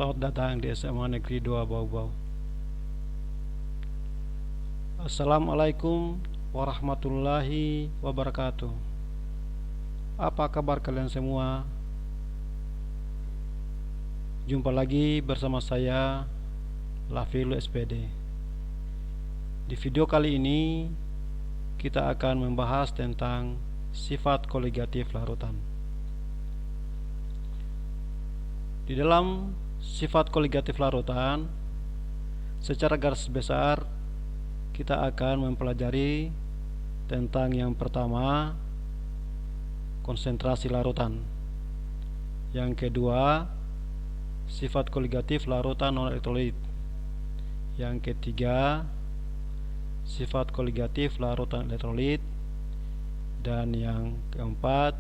Selamat datang di SMA Negeri 2 Bau-Bau. Assalamualaikum warahmatullahi wabarakatuh. Apa kabar kalian semua? Jumpa lagi bersama saya, Lafilu SPD. Di video kali ini kita akan membahas tentang sifat koligatif larutan. Di dalam sifat koligatif larutan, secara garis besar kita akan mempelajari tentang yang pertama, konsentrasi larutan. Yang kedua, sifat koligatif larutan non-elektrolit. Yang ketiga, sifat koligatif larutan elektrolit. Dan yang keempat,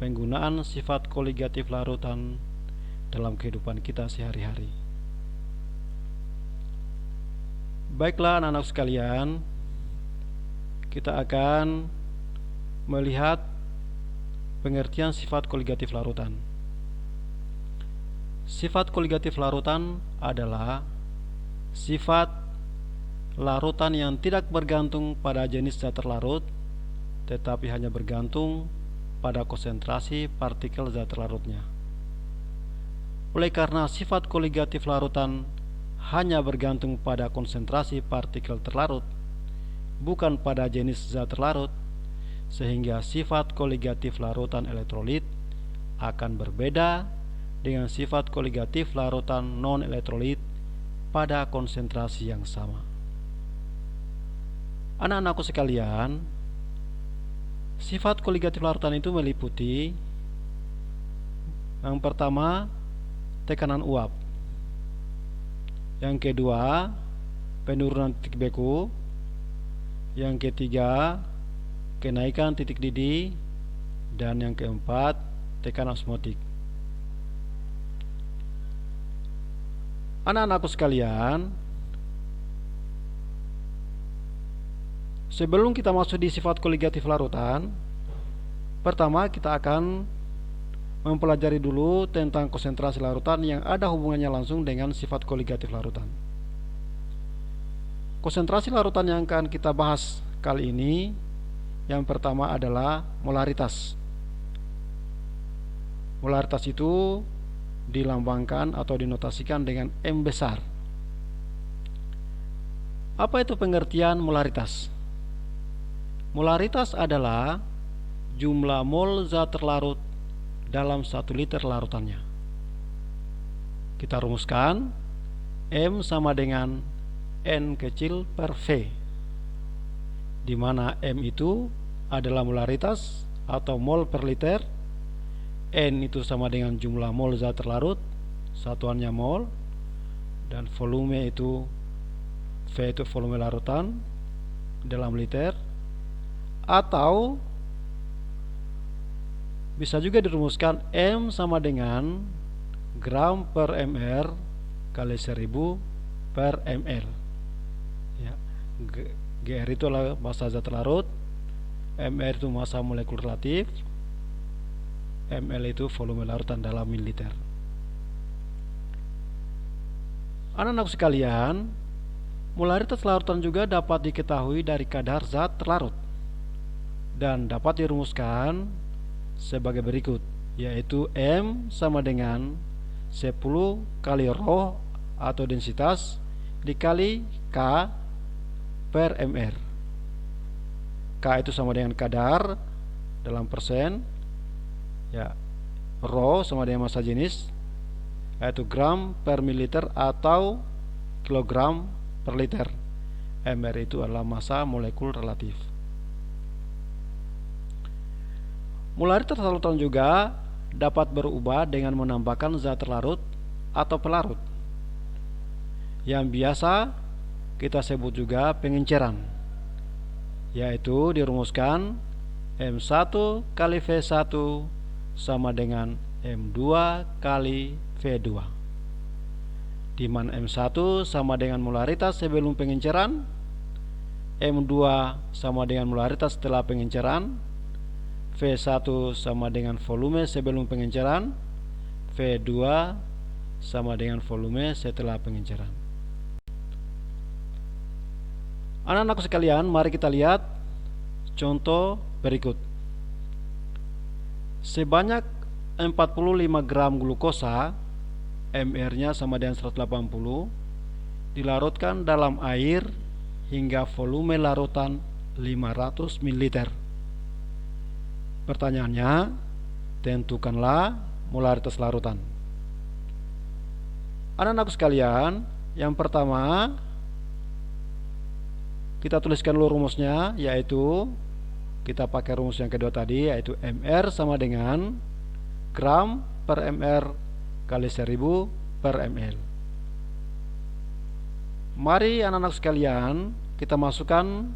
penggunaan sifat koligatif larutan dalam kehidupan kita sehari-hari. Baiklah anak-anak sekalian, kita akan melihat pengertian sifat koligatif larutan. Sifat koligatif larutan adalah sifat larutan yang tidak bergantung pada jenis zat terlarut, tetapi hanya bergantung pada konsentrasi partikel zat terlarutnya. Oleh karena sifat koligatif larutan hanya bergantung pada konsentrasi partikel terlarut, bukan pada jenis zat terlarut, sehingga sifat koligatif larutan elektrolit akan berbeda dengan sifat koligatif larutan non-elektrolit pada konsentrasi yang sama. Anak-anakku sekalian, sifat koligatif larutan itu meliputi yang pertama, tekanan uap. Yang kedua, penurunan titik beku. Yang ketiga, kenaikan titik didih. Dan yang keempat, tekanan osmotik. Anak-anakku sekalian, sebelum kita masuk di sifat koligatif larutan, pertama kita akan mempelajari dulu tentang konsentrasi larutan yang ada hubungannya langsung dengan sifat koligatif larutan. Konsentrasi larutan yang akan kita bahas kali ini, yang pertama adalah molaritas. Molaritas itu dilambangkan atau dinotasikan dengan M besar. Apa itu pengertian molaritas? Molaritas adalah jumlah mol zat terlarut dalam 1 liter larutannya. Kita rumuskan, M sama dengan N kecil per V, di mana M itu adalah molaritas atau mol per liter, N itu sama dengan jumlah mol zat terlarut, satuannya mol, dan volume itu V itu volume larutan dalam liter, atau bisa juga dirumuskan M sama dengan gram per ml kali 1000 per ml. Ya. Gr itu adalah massa zat terlarut, ml itu massa molekul relatif, ml itu volume larutan dalam mililiter. Anak-anak sekalian, molaritas larutan juga dapat diketahui dari kadar zat terlarut dan dapat dirumuskan sebagai berikut, yaitu M sama dengan 10 kali rho atau densitas dikali K per mr. K itu sama dengan kadar dalam persen, ya. Rho sama dengan massa jenis, yaitu gram per mililiter atau kilogram per liter. Mr itu adalah massa molekul relatif. Molaritas larutan juga dapat berubah dengan menambahkan zat terlarut atau pelarut, yang biasa kita sebut juga pengenceran, yaitu dirumuskan M1 kali V1 sama dengan M2 kali V2, di mana M1 sama dengan molaritas sebelum pengenceran, M2 sama dengan molaritas setelah pengenceran, V1 sama dengan volume sebelum pengenceran, V2 sama dengan volume setelah pengenceran. Anak-anakku sekalian, mari kita lihat contoh berikut. Sebanyak 45 gram glukosa, MR-nya sama dengan 180, dilarutkan dalam air hingga volume larutan 500 ml. Pertanyaannya, tentukanlah molaritas larutan. Anak-anak sekalian, yang pertama kita tuliskan dulu rumusnya, yaitu kita pakai rumus yang kedua tadi, yaitu MR sama dengan gram per MR kali 1000 per ml. Mari anak-anak sekalian kita masukkan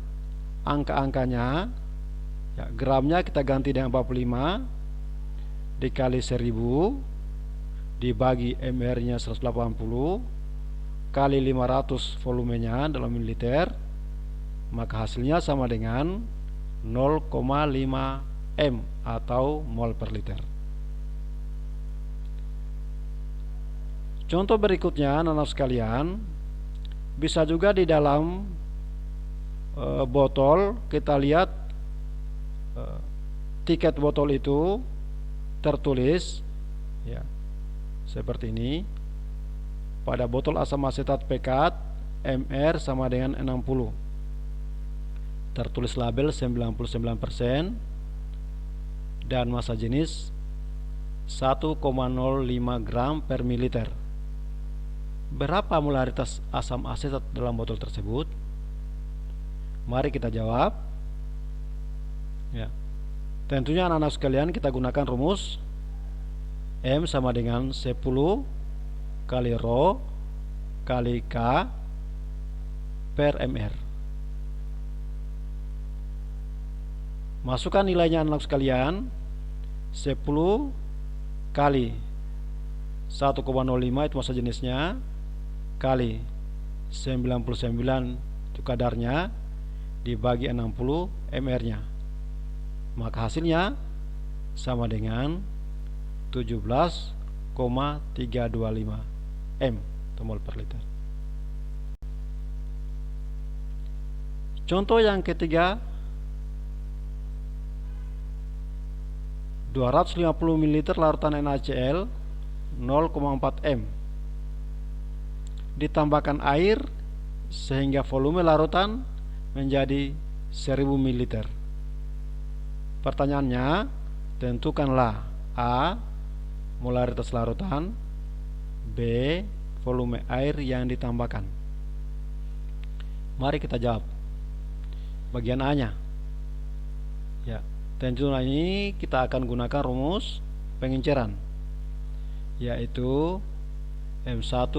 angka-angkanya. Ya, gramnya kita ganti dengan 45 dikali 1000 dibagi MR-nya 180 kali 500 volumenya dalam mililiter, maka hasilnya sama dengan 0,5 M atau mol per liter. Contoh berikutnya anak-anak sekalian, bisa juga di dalam botol kita lihat tiket botol itu tertulis ya seperti ini. Pada botol asam asetat pekat MR sama dengan 60. Tertulis label 99% dan massa jenis 1,05 gram per mililiter. Berapa molaritas asam asetat dalam botol tersebut? Mari kita jawab. Ya. Tentunya anak-anak sekalian kita gunakan rumus M sama dengan 10 kali Rho kali K per MR. Masukkan nilainya anak sekalian. 10 kali 1,05 itu massa jenisnya, kali 99 itu kadarnya, dibagi 60 MR-nya. Maka hasilnya sama dengan 17,325 M atau mol per liter. Contoh yang ketiga, 250 ml larutan NaCl 0,4 M ditambahkan air sehingga volume larutan menjadi 1000 ml. Pertanyaannya, tentukanlah A. molaritas larutan, B. volume air yang ditambahkan. Mari kita jawab. Bagian A-nya. Ya, tentunya ini kita akan gunakan rumus pengenceran, yaitu M1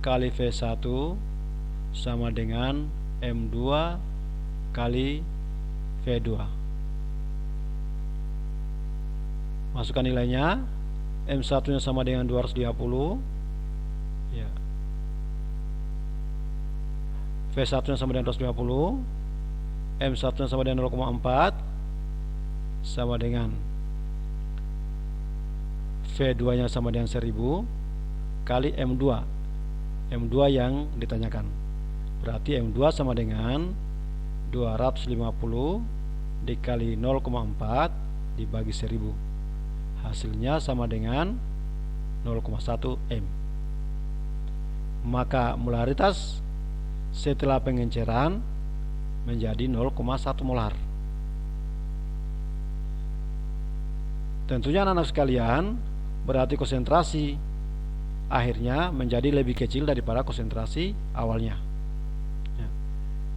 kali V1 sama dengan M2 kali V2. Masukkan nilainya. M1 nya sama dengan 230 ya. V1 nya sama dengan 250, M1 nya sama dengan 0,4 sama dengan V2 nya sama dengan 1000 kali M2. M2 yang ditanyakan. Berarti M2 sama dengan 250 dikali 0,4 dibagi 1000. Hasilnya sama dengan 0,1 M. Maka molaritas setelah pengenceran menjadi 0,1 molar. Tentunya anak-anak sekalian, berarti konsentrasi akhirnya menjadi lebih kecil daripada konsentrasi awalnya.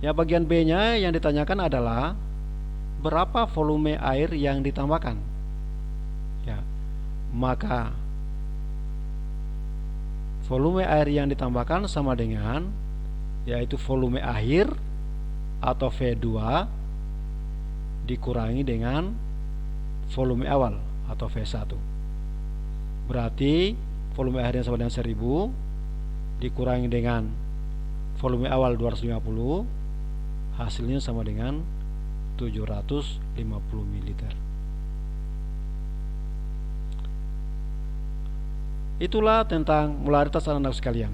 Ya, bagian B-nya yang ditanyakan adalah berapa volume air yang ditambahkan. Ya, maka volume air yang ditambahkan sama dengan, yaitu volume akhir atau V2 dikurangi dengan volume awal atau V1. Berarti volume akhirnya sama dengan 1000 dikurangi dengan volume awal 250, hasilnya sama dengan 750 ml. Itulah tentang molaritas anak-anak sekalian.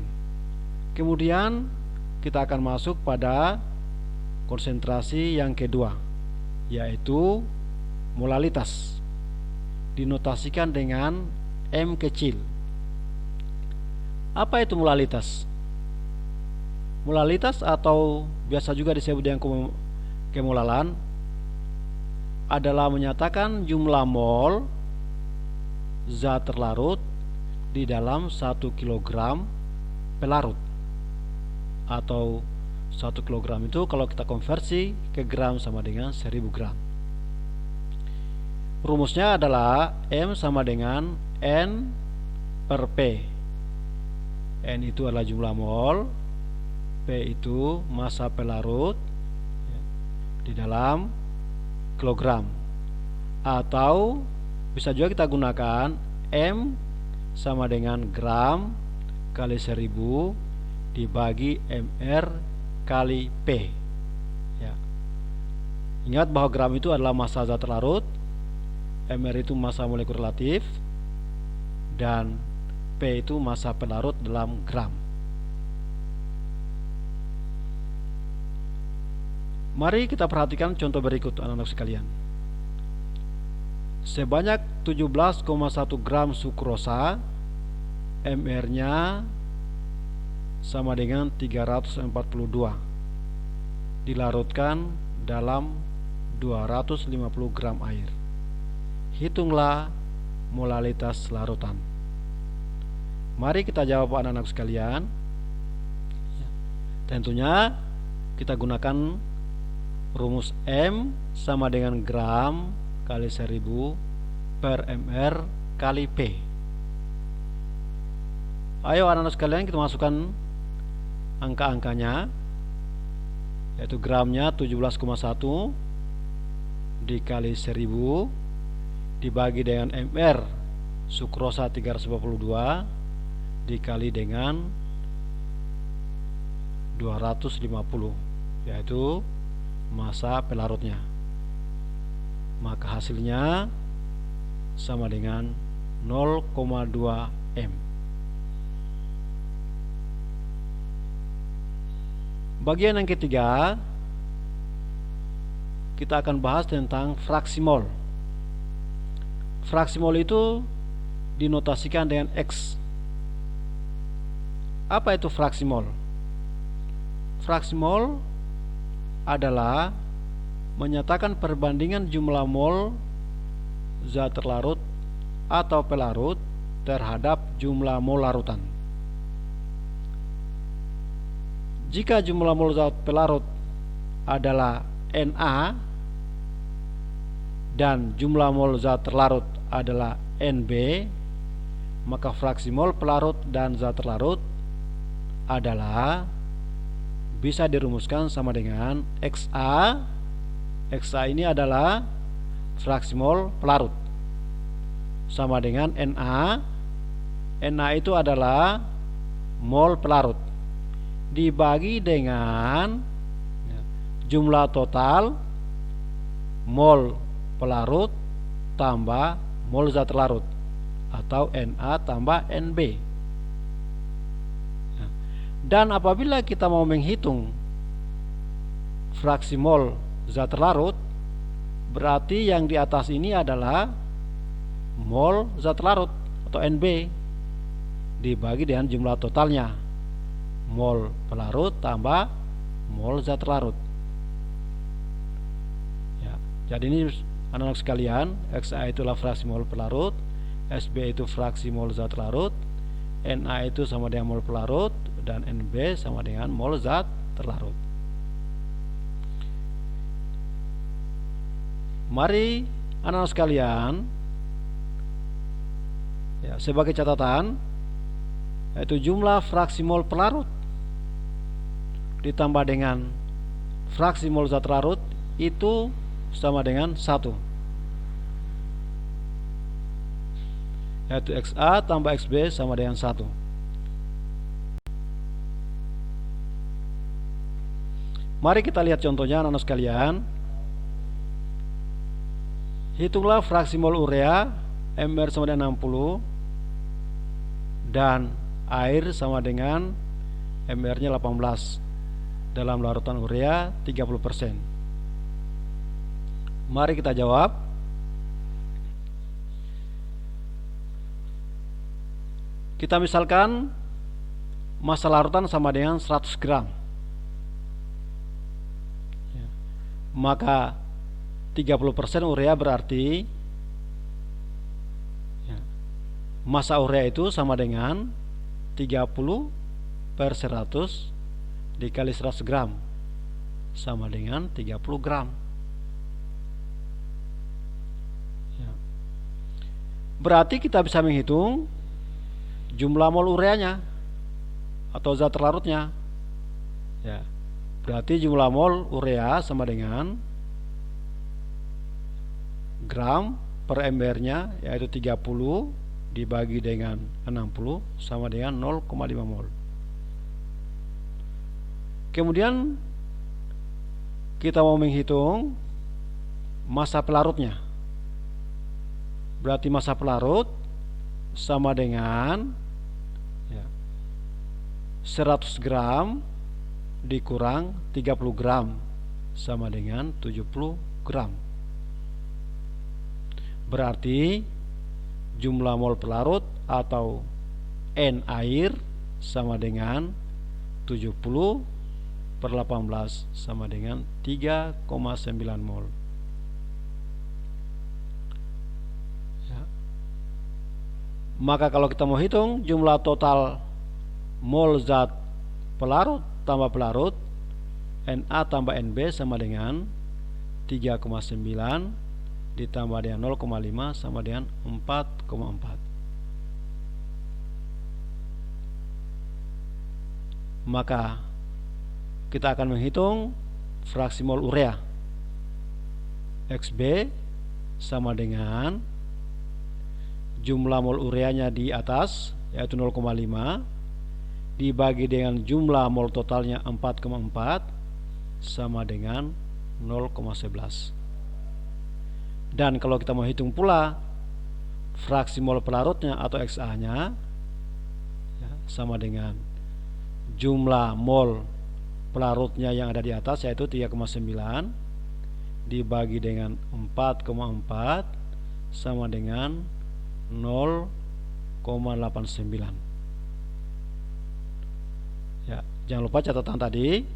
Kemudian kita akan masuk pada konsentrasi yang kedua, yaitu molalitas. Dinotasikan dengan M kecil. Apa itu molalitas? Molalitas atau biasa juga disebut dengan kemolalan adalah menyatakan jumlah mol zat terlarut di dalam 1 kg pelarut, atau 1 kg itu kalau kita konversi ke gram sama dengan 1000 gram. Rumusnya adalah M sama dengan N per P. N itu adalah jumlah mol, P itu massa pelarut di dalam kilogram, atau bisa juga kita gunakan M sama dengan gram kali 1000 dibagi mr kali P ya. Ingat bahwa gram itu adalah massa zat terlarut, mr itu massa molekul relatif, dan P itu massa pelarut dalam gram. Mari kita perhatikan contoh berikut anak-anak sekalian. Sebanyak 17,1 gram sukrosa, mr-nya sama dengan 342, dilarutkan dalam 250 gram air. Hitunglah molalitas larutan. Mari kita jawab anak-anak sekalian. Tentunya kita gunakan rumus M sama dengan gram kali 1000 per mr kali P. Ayo anak-anak sekalian, kita masukkan angka-angkanya, yaitu gramnya 17,1 dikali 1000 dibagi dengan mr sukrosa 342 dikali dengan 250, yaitu massa pelarutnya. Maka hasilnya sama dengan 0,2 M. Bagian yang ketiga, kita akan bahas tentang fraksi mol. Fraksi mol itu dinotasikan dengan X. Apa itu fraksi mol? Fraksi mol adalah menyatakan perbandingan jumlah mol zat terlarut atau pelarut terhadap jumlah mol larutan. Jika jumlah mol zat pelarut adalah Na dan jumlah mol zat terlarut adalah Nb, maka fraksi mol pelarut dan zat terlarut adalah bisa dirumuskan sama dengan XA. XA ini adalah fraksi mol pelarut, sama dengan Na. Na itu adalah mol pelarut dibagi dengan jumlah total mol pelarut tambah mol zat terlarut, atau Na tambah Nb. Dan apabila kita mau menghitung fraksi mol zat terlarut, berarti yang di atas ini adalah mol zat terlarut atau Nb dibagi dengan jumlah totalnya, mol pelarut tambah mol zat terlarut ya. Jadi ini anak-anak sekalian, XA itulah fraksi mol pelarut, SB itu fraksi mol zat terlarut, Na itu sama dengan mol pelarut, dan Nb sama dengan mol zat terlarut. Mari anak-anak sekalian, ya, sebagai catatan, yaitu jumlah fraksi mol pelarut ditambah dengan fraksi mol zat terlarut itu sama dengan 1, yaitu XA tambah XB sama dengan 1. Mari kita lihat contohnya anak-anak sekalian. Hitunglah fraksi mol urea, mr sama dengan 60 dan air sama dengan MR-nya 18 dalam larutan urea 30%. Mari kita jawab. Kita misalkan massa larutan sama dengan 100 gram. Maka 30% urea berarti massa urea itu sama dengan 30/100 dikali 100 gram sama dengan 30 gram. Berarti kita bisa menghitung jumlah mol ureanya atau zat terlarutnya. Berarti jumlah mol urea sama dengan gram per MR-nya, yaitu 30 dibagi dengan 60 sama dengan 0,5 mol. Kemudian kita mau menghitung massa pelarutnya. Berarti massa pelarut sama dengan 100 gram dikurang 30 gram sama dengan 70 gram. Berarti jumlah mol pelarut atau N air sama dengan 70/18 sama dengan 3,9 mol. Maka kalau kita mau hitung jumlah total mol zat pelarut tambah pelarut, Na tambah Nb sama dengan 3,9 ditambah dengan 0,5 sama dengan 4,4. Maka kita akan menghitung fraksi mol urea. Xb sama dengan jumlah mol ureanya di atas, yaitu 0,5 dibagi dengan jumlah mol totalnya 4,4 sama dengan 0,11. Dan kalau kita mau hitung pula fraksi mol pelarutnya atau XA-nya, sama dengan jumlah mol pelarutnya yang ada di atas, yaitu 3,9 dibagi dengan 4,4 sama dengan 0,89. Jangan lupa catatan tadi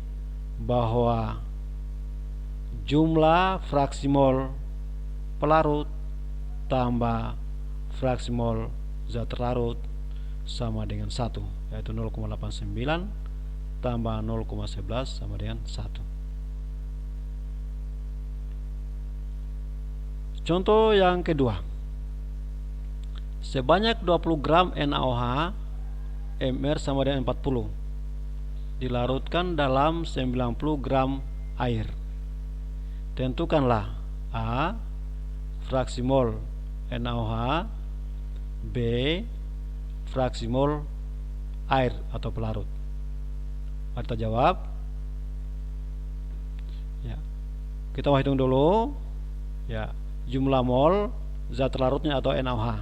bahwa jumlah fraksi mol pelarut tambah fraksi mol zat terlarut sama dengan 1, yaitu 0,89 tambah 0,11 sama dengan 1. Contoh yang kedua, sebanyak 20 gram NaOH MR sama dengan 40 dilarutkan dalam 90 gram air. Tentukanlah A. fraksi mol NaOH, B. fraksi mol air atau pelarut. Mari kita jawab. Kita mau hitung dulu jumlah mol zat terlarutnya atau NaOH.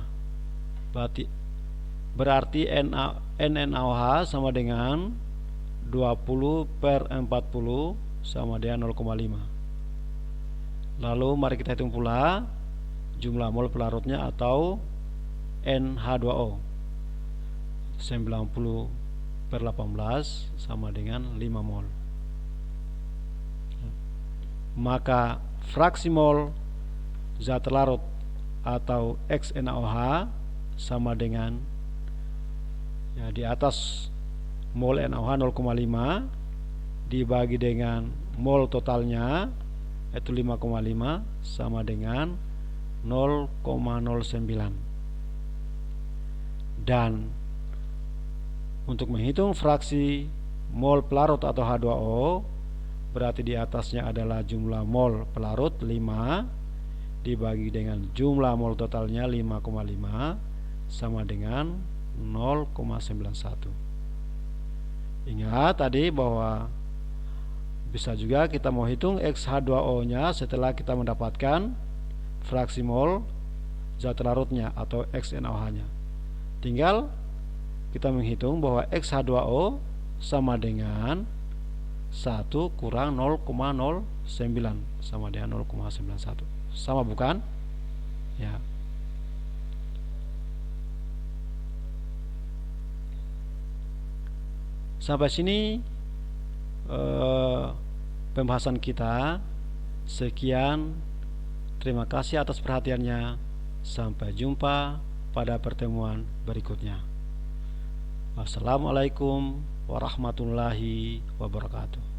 Berarti NaOH sama dengan 20/40 sama dengan 0,5. Lalu mari kita hitung pula jumlah mol pelarutnya atau NH2O. 90/18 sama dengan 5 mol. Maka fraksi mol zat terlarut atau XNaOH sama dengan di atas mol NaOH 0,5 dibagi dengan mol totalnya, yaitu 5,5 sama dengan 0,09. Dan untuk menghitung fraksi mol pelarut atau H2O, berarti di atasnya adalah jumlah mol pelarut 5 dibagi dengan jumlah mol totalnya 5,5 sama dengan 0,91. Ingat tadi bahwa bisa juga kita mau hitung XH2O nya setelah kita mendapatkan fraksi mol zat terlarutnya atau XNaOH nya. Tinggal kita menghitung bahwa X2O sama dengan 1 kurang 0,09 sama dengan 0,91. Sama bukan? Ya. Sampai sini pembahasan kita. Sekian, terima kasih atas perhatiannya. Sampai jumpa pada pertemuan berikutnya. Wassalamualaikum warahmatullahi wabarakatuh.